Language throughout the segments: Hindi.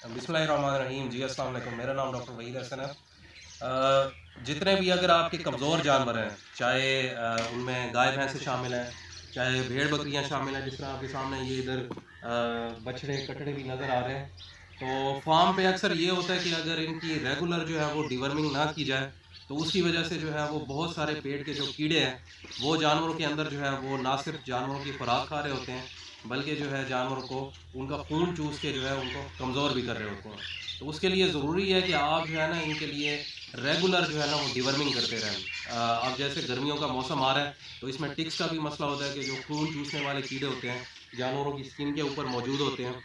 बिस्मिल्लाहिर्रहमानिर्रहीम। जी अस्सलाम वालेकुम। मेरा नाम डॉक्टर वहीद हसन है। जितने भी अगर आपके कमज़ोर जानवर हैं, चाहे उनमें गाय भैंसे शामिल हैं, चाहे भेड़ बकरियां शामिल हैं, जिस तरह आपके सामने ये इधर बछड़े कटड़े भी नज़र आ रहे हैं। तो फार्म पे अक्सर ये होता है कि अगर इनकी रेगुलर जो है वो डिवर्मिंग ना की जाए, तो उसकी वजह से जो है वो बहुत सारे पेट के जो कीड़े हैं, वो जानवरों के अंदर जो है वो ना सिर्फ जानवरों की खुराक खा रहे होते हैं, बल्कि जो है जानवरों को उनका खून चूस के जो है उनको कमज़ोर भी कर रहे होते हैं। तो उसके लिए ज़रूरी है कि आप जो है ना इनके लिए रेगुलर जो है ना वो डिवर्मिंग करते रहें। अब जैसे गर्मियों का मौसम आ रहा है, तो इसमें टिक्स का भी मसला होता है कि जो खून चूसने वाले कीड़े होते हैं, जानवरों की स्किन के ऊपर मौजूद होते हैं।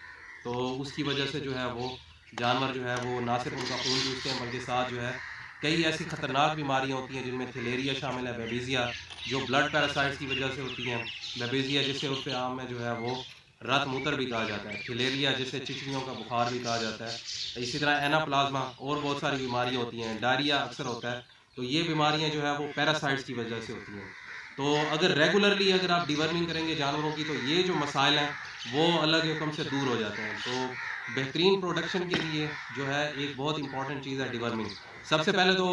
तो उसकी वजह से जो है वो जानवर जो है वो ना सिर्फ उनका खून चूसते हैं, बल्कि साथ जो है कई ऐसी खतरनाक बीमारियां होती हैं जिनमें थैलेरिया शामिल है, बेबीजिया, जो ब्लड पैरासाइट्स की वजह से होती हैं। बेबीजिया जिसे उर्फ़ आम में जो है वो रत मूत्र भी कहा जाता है, फिलेरिया जिसे चिचड़ियों का बुखार भी कहा जाता है। इसी तरह एनाप्लाज्मा और बहुत सारी बीमारियां होती हैं, डायरिया अक्सर होता है। तो ये बीमारियां जो है वो पैरासाइट्स की वजह से होती हैं। तो अगर रेगुलरली अगर आप डिवर्मिंग करेंगे जानवरों की, तो ये जो मसाइल हैं वो अलग रकम से दूर हो जाते हैं। तो बेहतरीन प्रोडक्शन के लिए जो है एक बहुत इंपॉर्टेंट चीज़ है डिवर्मिंग। सबसे पहले तो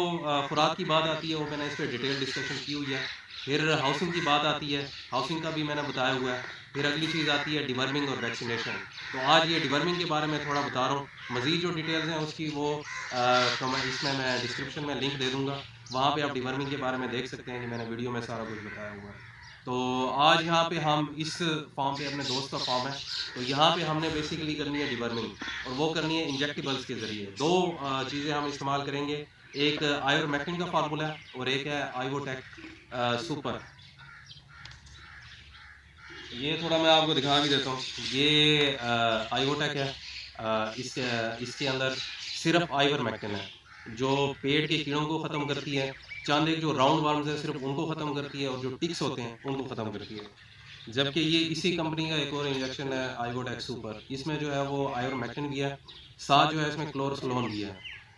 खुराक की बात आती है, वो मैंने इस पर डिटेल डिस्कशन की हुई है। फिर हाउसिंग की बात आती है, हाउसिंग का भी मैंने बताया हुआ है। फिर अगली चीज़ आती है डिवर्मिंग और वैक्सीनेशन। तो आज ये डिवर्मिंग के बारे में थोड़ा बता रहा हूँ। मज़ीद जो डिटेल्स हैं उसकी वो इसमें मैं डिस्क्रिप्शन में लिंक दे दूँगा। वहाँ पे आप डिवर्मिंग के बारे में देख सकते हैं कि मैंने वीडियो में सारा कुछ बताया हुआ है। तो आज यहाँ पे हम इस फार्म पे, अपने दोस्त का फार्म है, तो यहाँ पे हमने बेसिकली करनी है डिवर्मिंग, और वो करनी है इंजेक्टेबल्स के ज़रिए। 2 चीज़ें हम इस्तेमाल करेंगे। एक आइवरमेक्टिन का फार्मूला है और एक है आइवोटेक सुपर। ये थोड़ा मैं आपको दिखा भी देता हूँ। ये आइवोटेक है। इसके अंदर सिर्फ आइवरमेक्टिन है, जो पेट के कीड़ों को ख़त्म करती है। चंद एक जो राउंड वर्म्स हैं सिर्फ उनको ख़त्म करती है, और जो टिक्स होते हैं उनको ख़त्म करती है। जबकि ये इसी कंपनी का एक और इंजेक्शन है आइवोटेक सुपर। इसमें जो है वो आइवरमेक्टिन भी है, साथ जो है इसमें क्लोरोसोलोन भी है।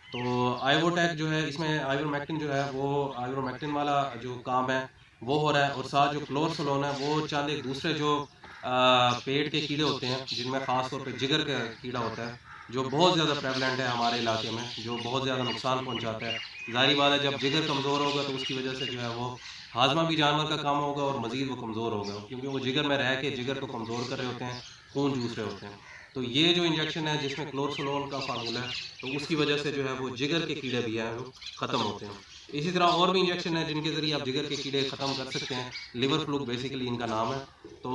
तो आइवोटेक जो है, इसमें आइवरमेक्टिन जो है वो आइवरमेक्टिन वाला जो काम है वो हो रहा है, और साथ जो क्लोरोसोलोन है वो चंद एक दूसरे जो पेट के कीड़े होते हैं, जिनमें ख़ास तौर पे जिगर का कीड़ा होता है, जो बहुत ज़्यादा प्रेवलेंट है हमारे इलाके में, जो बहुत ज़्यादा नुकसान पहुंचाता है। ज़ाहिर बात है, जब जिगर कमज़ोर होगा तो उसकी वजह से जो है वो हाजमा भी जानवर का कम होगा, और मज़ीद वो कमज़ोर होगा, क्योंकि वो जिगर में रह के जिगर को कमज़ोर कर रहे होते हैं, खून चूस रहे होते हैं। तो ये जो इंजेक्शन है जिसमें क्लोरोसोलोन का फार्मूला है, तो उसकी वजह से जो है वो जिगर के कीड़े भी हैं वो ख़त्म होते हैं। इसी तरह और भी इंजेक्शन है जिनके ज़रिए आप जिगर के कीड़े ख़त्म कर सकते हैं। लिवर फ्लूक बेसिकली इनका नाम है। तो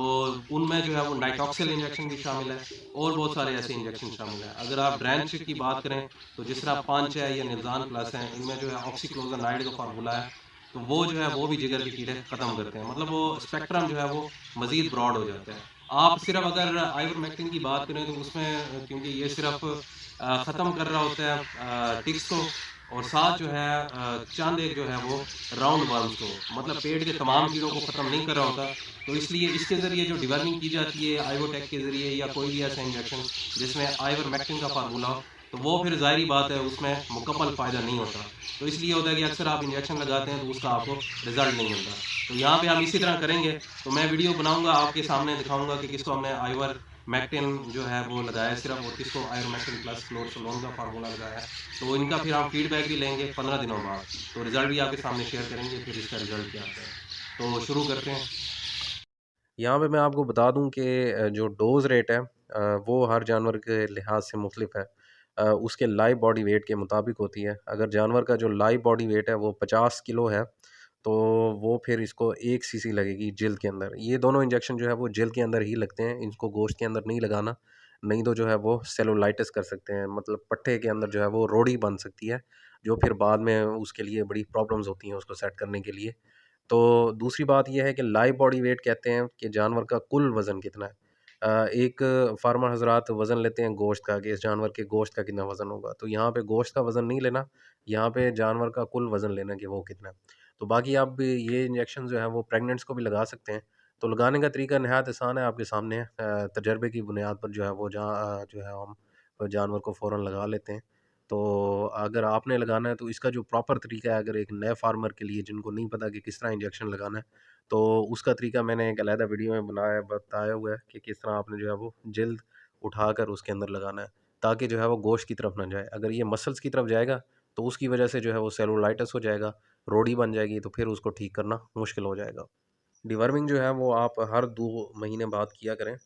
उनमें जो है वो नाइटॉक्सिल इंजेक्शन भी शामिल है, और बहुत सारे ऐसे इंजेक्शन शामिल हैं। अगर आप ड्रेंच की बात करें, तो जिस तरह पंच है या निल्जान प्लस है, इनमें जो है ऑक्सीक्लोजनाइड का फार्मूला है। तो वो जो है वो भी जिगर के कीड़े ख़त्म करते हैं। मतलब वो स्पेक्ट्रम जो है वो मज़ीद ब्रॉड हो जाता है। आप सिर्फ अगर आइवरमेक्टिन की बात करें, तो उसमें क्योंकि ये सिर्फ ख़त्म कर रहा होता है टिक्स को, और साथ जो है चंद एक जो है वो राउंड वर्म्स को, मतलब पेट के तमाम कीड़ों को ख़त्म नहीं कर रहा होता। तो इसलिए इसके ज़रिए जो डिवर्मिंग की जाती है आइवोटेक के ज़रिए, या कोई भी ऐसा इंजेक्शन जिसमें आइवरमेक्टिन का फार्मूला हो, तो वो फिर ज़ाहिर बात है उसमें मुकम्मल फ़ायदा नहीं होता। तो इसलिए होता है कि अक्सर आप इंजेक्शन लगाते हैं तो उसका आपको रिज़ल्ट नहीं मिलता। तो यहाँ पे हम इसी तरह करेंगे। तो मैं वीडियो बनाऊँगा, आपके सामने दिखाऊँगा कि किसको हमने आइवरमेक्टिन जो है वो लगाया है सिर्फ, और किसको आइवरमेक्टिन प्लस क्लोरोसोलोन का फार्मूला लगाया है। तो इनका फिर हम फीडबैक भी लेंगे 15 दिनों बाद। तो रिज़ल्ट भी आपके सामने शेयर करेंगे, फिर इसका रिज़ल्ट क्या आता है। तो शुरू करते हैं। यहाँ पे मैं आपको बता दूँ कि जो डोज़ रेट है वो हर जानवर के लिहाज से मुख्तलिफ है। उसके लाइव बॉडी वेट के मुताबिक होती है। अगर जानवर का जो लाइव बॉडी वेट है वो 50 किलो है, तो वो फिर इसको 1 सीसी लगेगी जिल्द के अंदर। ये दोनों इंजेक्शन जो है वो जिल्द के अंदर ही लगते हैं, इनको गोश्त के अंदर नहीं लगाना, नहीं तो जो है वो सेलुलाइटिस कर सकते हैं, मतलब पट्ठे के अंदर जो है वो रोड़ी बन सकती है, जो फिर बाद में उसके लिए बड़ी प्रॉब्लम्स होती हैं उसको सेट करने के लिए। तो दूसरी बात ये है कि लाइव बॉडी वेट कहते हैं कि जानवर का कुल वज़न कितना है। एक फार्मर हज़रात वज़न लेते हैं गोश्त का, कि इस जानवर के गोश्त का कितना वज़न होगा, तो यहाँ पे गोश्त का वज़न नहीं लेना, यहाँ पे जानवर का कुल वज़न लेना कि वो कितना है। तो बाकी आप ये इंजेक्शन जो है वो प्रेग्नेंट्स को भी लगा सकते हैं। तो लगाने का तरीका नहायत आसान है, आपके सामने है। तजर्बे की बुनियाद पर जो है वो जो है हम जानवर को फ़ौरन लगा लेते हैं। तो अगर आपने लगाना है तो इसका जो प्रॉपर तरीका है, अगर एक नए फार्मर के लिए जिनको नहीं पता कि किस तरह इंजेक्शन लगाना है, तो उसका तरीका मैंने एक अलहदा वीडियो में बताया हुआ है कि किस तरह आपने जो है वो जल्द उठाकर उसके अंदर लगाना है, ताकि जो है वो गोश्त की तरफ ना जाए। अगर ये मसल्स की तरफ जाएगा तो उसकी वजह से जो है वो सेलुलाइटिस हो जाएगा, रोड़ी बन जाएगी, तो फिर उसको ठीक करना मुश्किल हो जाएगा। डिवर्मिंग जो है वो आप हर 2 महीने बाद किया करें,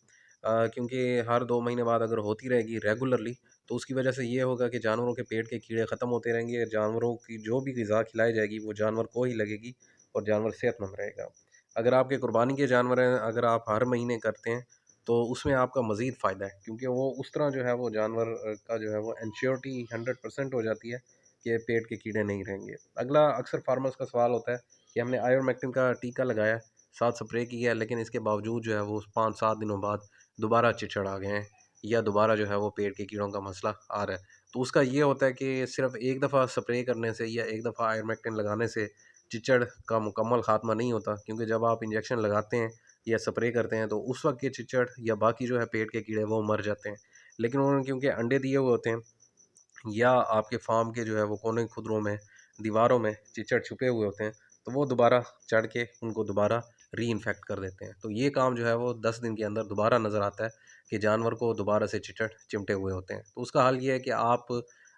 क्योंकि हर 2 महीने बाद अगर होती रहेगी रेगुलरली तो उसकी वजह से ये होगा कि जानवरों के पेट के कीड़े ख़त्म होते रहेंगे, जानवरों की जो भी ग़िज़ा खिलाई जाएगी वो जानवर को ही लगेगी और जानवर सेहतमंद रहेगा। अगर आपके कुर्बानी के जानवर हैं, अगर आप हर महीने करते हैं तो उसमें आपका मज़ीद फ़ायदा है, क्योंकि वो उस तरह जो है वो जानवर का जो है वो एंश्योरिटी 100% हो जाती है कि पेट के कीड़े नहीं रहेंगे। अगला अक्सर फार्मर्स का सवाल होता है कि हमने आयोमेक्टिन का टीका लगाया, साथ स्प्रे किया, लेकिन इसके बावजूद जो है वो 5-7 दिनों बाद दोबारा चिचड़ आ गए हैं या दोबारा जो है वो पेट के कीड़ों का मसला आ रहा है। तो उसका ये होता है कि सिर्फ़ एक दफ़ा स्प्रे करने से या एक दफ़ा आयोमेक्टिन लगाने से चिचड़ का मुकम्मल ख़ात्मा नहीं होता, क्योंकि जब आप इंजेक्शन लगाते हैं या स्प्रे करते हैं तो उस वक़्त के चिचड़ या बाकी जो है पेट के कीड़े वो मर जाते हैं। लेकिन उन्होंने क्योंकि अंडे दिए हुए होते हैं या आपके फार्म के जो है वो कोने खुदरों में, दीवारों में चिचड़ छुपे हुए होते हैं, तो वो दोबारा चढ़ के उनको दोबारा री-इन्फेक्ट कर देते हैं। तो ये काम जो है वो 10 दिन के अंदर दोबारा नज़र आता है कि जानवर को दोबारा से चिचड़ चिमटे हुए होते हैं। तो उसका हल ये है कि आप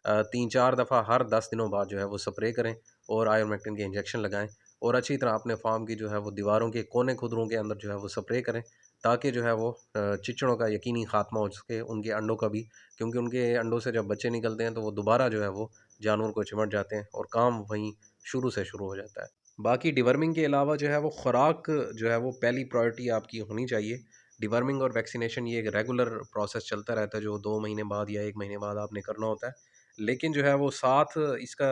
3-4 दफ़ा हर 10 दिनों बाद जो है वो स्प्रे करें और आयोमेक्टिन के इंजेक्शन लगाएँ और अच्छी तरह अपने फार्म की जो है वो दीवारों के कोने खुदरों के अंदर जो है वो स्प्रे करें, ताकि जो है वो चिचड़ों का यकीनी ख़ात्मा हो सके, उनके अंडों का भी, क्योंकि उनके अंडों से जब बच्चे निकलते हैं तो वो दोबारा जो है वो जानवर को चिमट जाते हैं और काम वहीं शुरू से शुरू हो जाता है। बाकी डिवर्मिंग के अलावा जो है वो खुराक जो है वो पहली प्रायोरिटी आपकी होनी चाहिए। डिवर्मिंग और वैक्सीनेशन ये एक रेगुलर प्रोसेस चलता रहता है, जो 2 महीने बाद या 1 महीने बाद आपने करना होता है। लेकिन जो है वो साथ इसका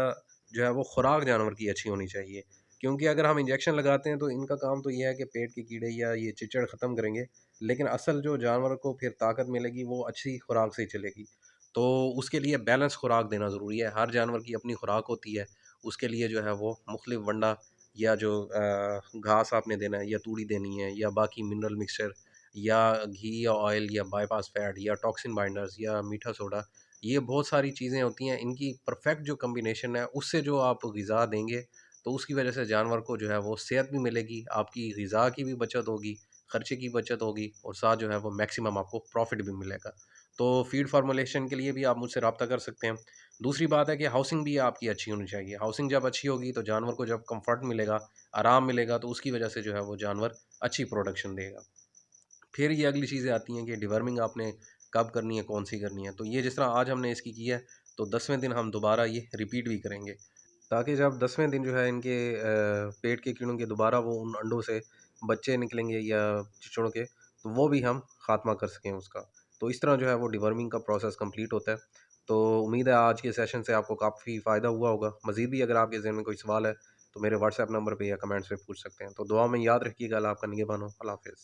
जो है वो खुराक जानवर की अच्छी होनी चाहिए, क्योंकि अगर हम इंजेक्शन लगाते हैं तो इनका काम तो ये है कि पेट के कीड़े या ये चिचड़ ख़त्म करेंगे, लेकिन असल जो जानवर को फिर ताकत मिलेगी वो अच्छी खुराक से ही चलेगी। तो उसके लिए बैलेंस खुराक देना ज़रूरी है। हर जानवर की अपनी खुराक होती है, उसके लिए जो है वो मुख्तलिफ वंडा या जो घास आपने देना है या तूड़ी देनी है या बाकी मिनरल मिक्सचर या घी या ऑयल या बाईपास फैट या टॉक्सिन बाइंडर्स या मीठा सोडा, ये बहुत सारी चीज़ें होती हैं। इनकी परफेक्ट जो कॉम्बिनेशन है उससे जो आप ग़िज़ा देंगे तो उसकी वजह से जानवर को जो है वो सेहत भी मिलेगी, आपकी ग़िज़ा की भी बचत होगी, खर्चे की बचत होगी और साथ जो है वो मैक्सिमम आपको प्रॉफ़िट भी मिलेगा। तो फ़ीड फ़ॉर्मुलेशन के लिए भी आप मुझसे रब्ता कर सकते हैं। दूसरी बात है कि हाउसिंग भी आपकी अच्छी होनी चाहिए। हाउसिंग जब अच्छी होगी तो जानवर को जब कम्फ़र्ट मिलेगा, आराम मिलेगा, तो उसकी वजह से जो है वो जानवर अच्छी प्रोडक्शन देगा। फिर ये अगली चीज़ें आती हैं कि डिवर्मिंग आपने कब करनी है, कौन-सी करनी है। तो ये जिस तरह आज हमने इसकी की है, तो 10वें दिन हम दोबारा ये रिपीट भी करेंगे, ताकि जब 10वें दिन जो है इनके पेट के कीड़ों के दोबारा वो उन अंडों से बच्चे निकलेंगे या चिचड़ों के, तो वो भी हम ख़ात्मा कर सकें उसका। तो इस तरह जो है वो डिवर्मिंग का प्रोसेस कंप्लीट होता है। तो उम्मीद है आज के सेशन से आपको काफ़ी फ़ायदा हुआ होगा। मज़ीद भी अगर आपके ज़हन में कोई सवाल है, तो मेरे व्हाट्सएप नंबर पे या कमेंट्स में पूछ सकते हैं। तो दुआ में याद रखिएगा। अल्लाह आपका निगहबान हो। अल्लाह हाफ़िज़।